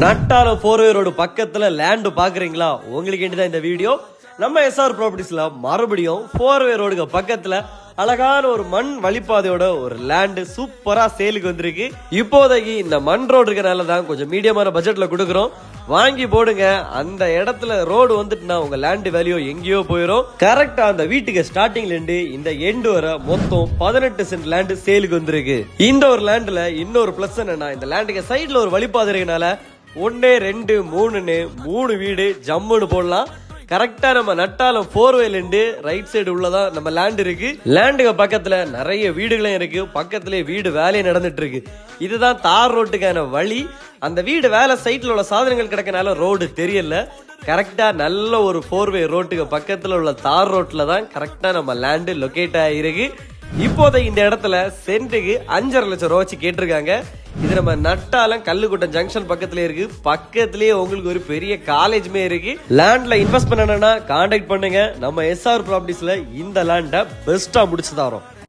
நட்டால 4 road பக்கத்துல land பாக்குறீங்களா? உங்களுக்கு வேண்டிதான் இந்த வீடியோ. நம்ம எஸ்ஆர் ப்ராப்பர்ட்டிஸ்ல மறுபடியும் 4 ரோடுக்கு பக்கத்துல அழகான ஒரு மண் வழிபாதையோட ஒரு லேண்ட் சூப்பரா சேலுக்கு வந்திருக்கு. இப்போதைக்கு இந்த மண் ரோடு இருக்கனால தான் கொஞ்சம் மீடியமான பட்ஜெட்ல கொடுக்குறோம். வாங்கி போடுங்க. அந்த இடத்துல ரோடு வந்துட்டுனா உங்க லேண்ட் வேல்யூ எங்கேயோ போயிடும். கரெக்டா அந்த வீட்டுக்கு ஸ்டார்டிங்ல இருந்து இந்த எண்டு வர மொத்தம் 18 சென்ட் லேண்ட் சேலுக்கு வந்திருக்கு. இந்த ஒரு லேண்ட்ல இன்னொரு பிளஸ் என்னன்னா, இந்த லேண்டுக்கு சைட்ல ஒரு வழிபாதை இருக்கனால 1 2 3ன்னு 3 வீடு ஜம்முன்னு போடலாம். கரெக்டா நம்ம நட்டாலம் 4 வேல ரைட் சைடு உள்ளதான் நம்ம லேண்ட் இருக்கு. லேண்டுக்கு பக்கத்துல நிறைய வீடுகளும் இருக்கு. பக்கத்திலே வீடு வேலையை நடந்துட்டு இருக்கு. இதுதான் தார் ரோட்டுக்கான வழி. அந்த வீடு வேலை சைட்ல உள்ள சாதனங்கள் கிடக்கனால ரோடு தெரியல. கரெக்டா நல்ல ஒரு 4 வே ரோட்டுக்கு பக்கத்துல உள்ள தார் ரோட்ல தான் கரெக்டா நம்ம லேண்ட் லொகேட் ஆகிருக்கு. இப்போதைக்கு இந்த இடத்துல சென்ட்டுக்கு 5.5 லட்சம் ரூபா வச்சு கேட்டிருக்காங்க. இது நம்ம நட்டாலம் கல்லுக்குட்டம் ஜங்ஷன் பக்கத்துல இருக்கு. பக்கத்திலேயே உங்களுக்கு ஒரு பெரிய காலேஜ்மே இருக்கு. லேண்ட்ல இன்வெஸ்ட் பண்ணணும்னா கான்டாக்ட் பண்ணுங்க. நம்ம எஸ்ஆர் ப்ராப்பர்ட்டிஸ்ல இந்த லேண்ட பெஸ்டா முடிச்சு தரோம்.